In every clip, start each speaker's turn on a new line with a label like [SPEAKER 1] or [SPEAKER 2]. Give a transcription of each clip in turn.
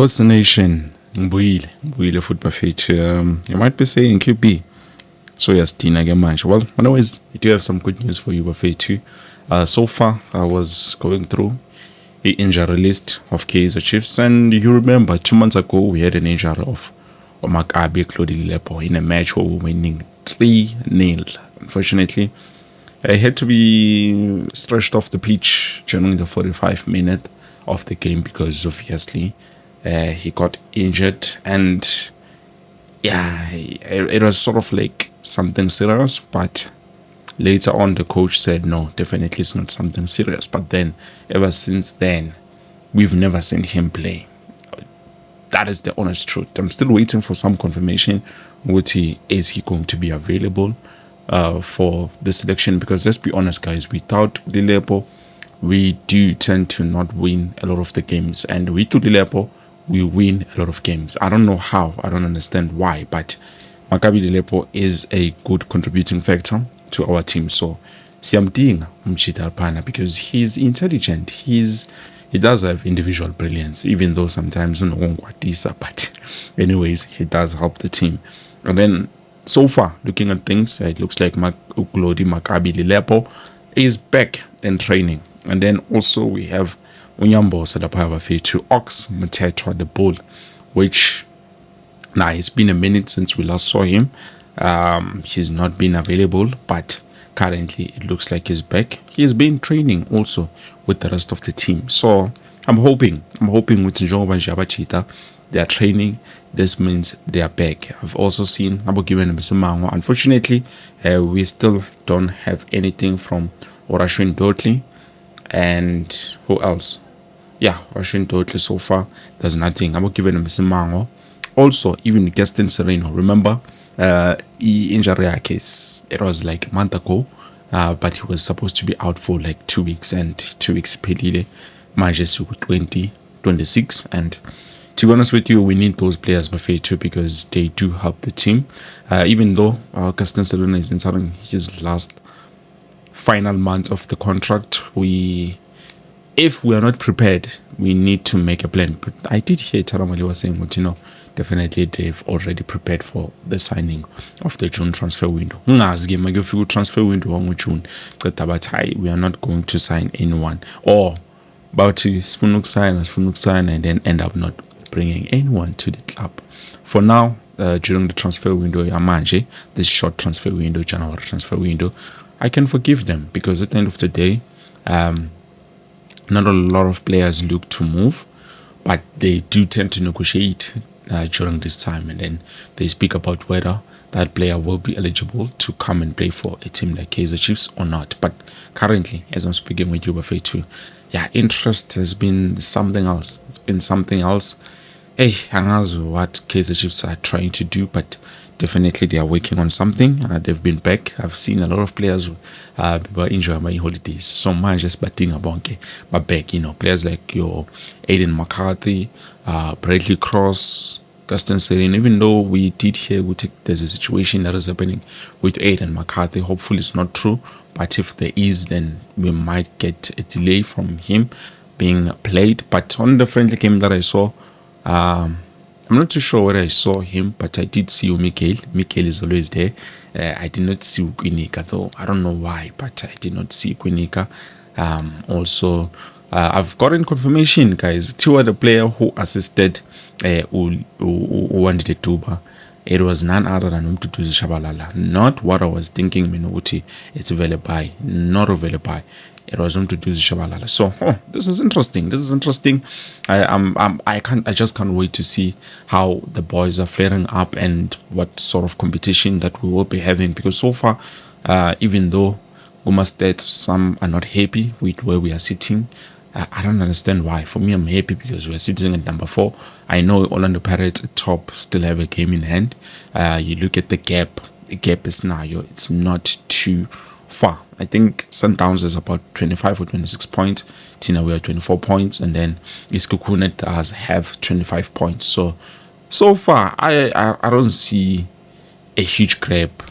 [SPEAKER 1] What's the nation? Mbuyile football feature. You might be saying QB. So yes, Tina Gamanch. Well, anyways, I do have some good news for you, Buffet too. So far, I was going through the injury list of Kaizer Chiefs, and you remember 2 months ago we had an injury of Makabi Lilepo in a match where we were winning 3-0. Unfortunately, I had to be stretched off the pitch during the 45 minute of the game because obviously he got injured, and yeah, it was sort of like something serious. But later on, the coach said no, definitely it's not something serious. But then, ever since then, we've never seen him play. That is the honest truth. I'm still waiting for some confirmation. Is he going to be available for the selection? Because let's be honest, guys, without Lilepo, we do tend to not win a lot of the games, and with Lilepo, we win a lot of games. I don't know how, I don't understand why, but Makabi Lilepo is a good contributing factor to our team. So siyamdinga umchita pana because he's intelligent. He does have individual brilliance, even though sometimes but anyways, he does help the team. And then so far, looking at things, it looks like Makabi Lilepo is back in training. And then also we have Unyambo Sadapava to Ox Mthethwa the Bull, which now it's been a minute since we last saw him. He's not been available, but currently it looks like he's back. He's been training also with the rest of the team. So I'm hoping with Njongo and Jabachita, they are training. This means they are back. I've also seen Abugiwen Bisamango. Unfortunately, we still don't have anything from Orashun Dotli. And who else? Yeah, Russian totally so far. There's nothing. I'm giving him Simango. Also, even Gaston Sirino. Remember, injury case. It was like a month ago, but he was supposed to be out for like 2 weeks, and 2 weeks pelile. Majesu 2026. And to be honest with you, we need those players buffet too because they do help the team. Even though Gaston Sirino is entering his last final month of the contract, if we are not prepared, we need to make a plan. But I did hear Taramali was saying, definitely they've already prepared for the signing of the June transfer window. Transfer window on June, we are not going to sign anyone, or about to sign and then end up not bringing anyone to the club. For now, during the transfer window, this short transfer window, January transfer window, I can forgive them because at the end of the day, not a lot of players look to move, but they do tend to negotiate during this time, and then they speak about whether that player will be eligible to come and play for a team like Kaizer Chiefs or not. But currently, as I'm speaking with you, Buffet too, yeah, interest has been something else. It's been something else. Hey, I know what Kaizer Chiefs are trying to do, but definitely they are working on something. They've been back. I've seen a lot of players enjoy my holidays. So much just batting about but back, players like your Aiden McCarthy, Bradley Cross, Gaston Sirino. Even though we did hear there's a situation that is happening with Aiden McCarthy, hopefully it's not true. But if there is, then we might get a delay from him being played. But on the friendly game that I saw, I'm not too sure where I saw him, but I did see Mikel. Mikel is always there. I did not see Kwinika though. I don't know why, but I did not see Kwinika. Also, I've gotten confirmation, guys. Tiwa, the player who assisted Uwandile Tuba, it was none other than Mthethwa Shabalala. Not what I was thinking, Minuti. It's available. Not available. It was Mthethwa Shabalala. So this is interesting. I just can't wait to see how the boys are flaring up and what sort of competition that we will be having. Because so far, even though Guma State, some are not happy with where we are sitting. I don't understand why. For me, I'm happy because we're sitting at number 4. I know Orlando Pirates at top still have a game in hand. You look at the gap. The gap is now, it's not too far. I think Sundowns is about 25 or 26 points. Tina, we are 24 points, and then Iskukunet does have 25 points. So far, I don't see a huge gap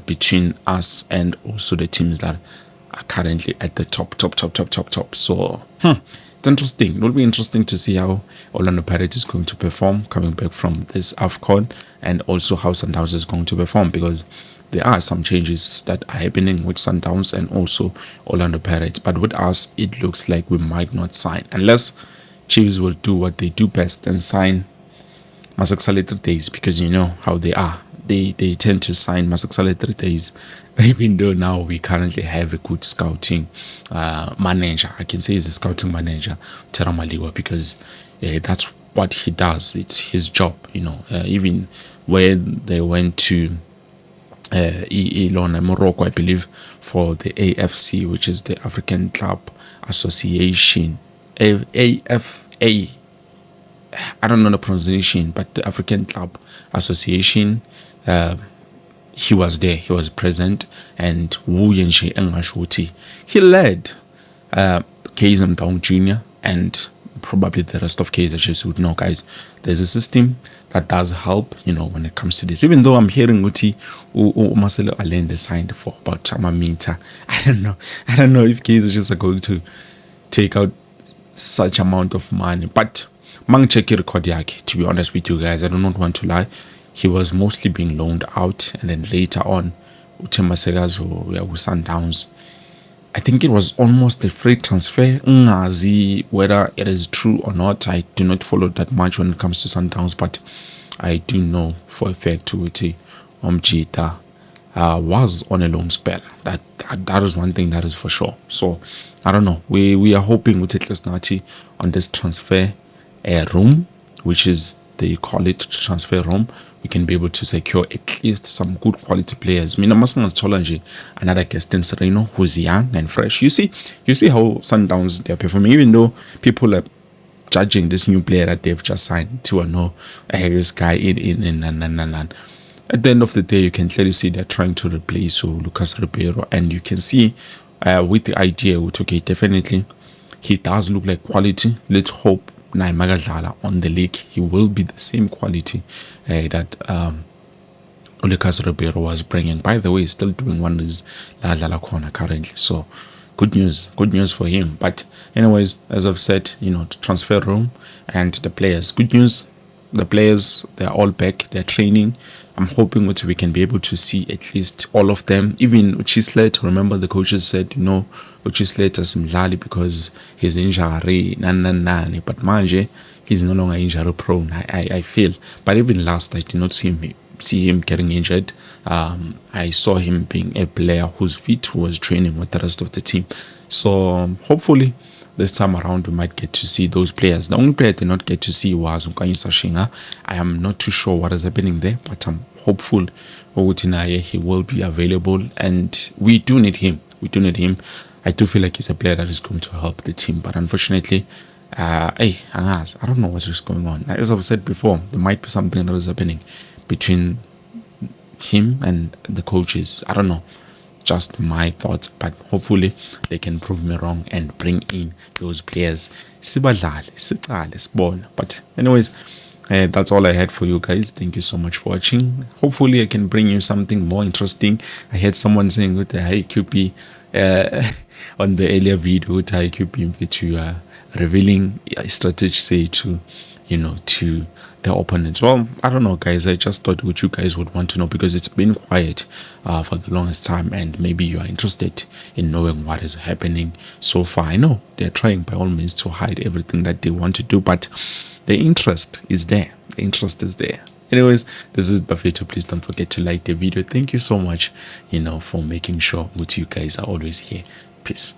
[SPEAKER 1] between us and also the teams that are currently at the top. So it's interesting. It will be interesting to see how Orlando Pirates is going to perform coming back from this AFCON, and also how Sundowns is going to perform, because there are some changes that are happening with Sundowns and also Orlando Pirates. But with us, it looks like we might not sign unless Chiefs will do what they do best and sign Masaksale 3 days, because you know how they are. They tend to sign Masaksale 3 days, even though now we currently have a good scouting manager. I can say he's a scouting manager, Teramaliwa, because that's what he does. It's his job, you know. Even when they went to Morocco, I believe, for the AFC, which is the African Club Association, AFA. I don't know the pronunciation, but the African Club Association. He was there, he was present, and Wuyenshi Engashuti. He led Kaizer Jr. and probably the rest of Kaizer just would know, guys. There's a system that does help, you know, when it comes to this. Even though I'm hearing Uti Marcelo Allende signed for about a meter. I don't know if Kaizer just are going to take out such amount of money. But Mang cheki record yake, to be honest with you guys, I do not want to lie. He was mostly being loaned out, and then later on, Utemasegazo Sundowns. I think it was almost a free transfer. Ngazi, whether it is true or not, I do not follow that much when it comes to Sundowns, but I do know for a fact Uti Omjita was on a loan spell. That is one thing that is for sure. So I don't know. We are hoping with Nati on this transfer room, which is they call it transfer room, we can be able to secure at least some good quality players. Mina Masangatolanje, another Gaston Sirino, who's young and fresh. You see how Sundowns they're performing, even though people are judging this new player that they've just signed to know this guy in. At the end of the day, you can clearly see they're trying to replace Lucas Ribeiro, and you can see with the idea, okay, definitely he does look like quality. Let's hope Naimagadala on the league, he will be the same quality that Lucas Ribeiro was bringing. By the way, he's still doing wonders La corner currently. So good news for him. But anyways, as I've said, you know, the transfer room and the players. Good news, the players, they're all back, they're training. I'm hoping that we can be able to see at least all of them. Even Uchislet, remember the coaches said, you know, Uchislet is Mlali because he's injury, but manje, he's no longer injury prone, I feel. But even last, I did not see him getting injured. I saw him being a player whose feet was training with the rest of the team. So hopefully this time around we might get to see those players. The only player I did not get to see was Ukanyisa Shinga. I am not too sure what is happening there, but I'm hopeful he will be available, and we do need him. I do feel like he's a player that is going to help the team, but unfortunately, I don't know what is going on. As I've said before, there might be something that is happening between him and the coaches. I don't know, just my thoughts, but hopefully they can prove me wrong and bring in those players. But anyways, that's all I had for you guys. Thank you so much for watching. Hopefully I can bring you something more interesting. I had someone saying with the high QP on the earlier video with high QP to revealing a strategy, say, to to the opponents. Well, I don't know, guys. I just thought what you guys would want to know, because it's been quiet for the longest time, and maybe you are interested in knowing what is happening so far. I know they're trying by all means to hide everything that they want to do, but the interest is there. Anyways, this is Buffeto. Please don't forget to like the video. Thank you so much, for making sure that you guys are always here. Peace.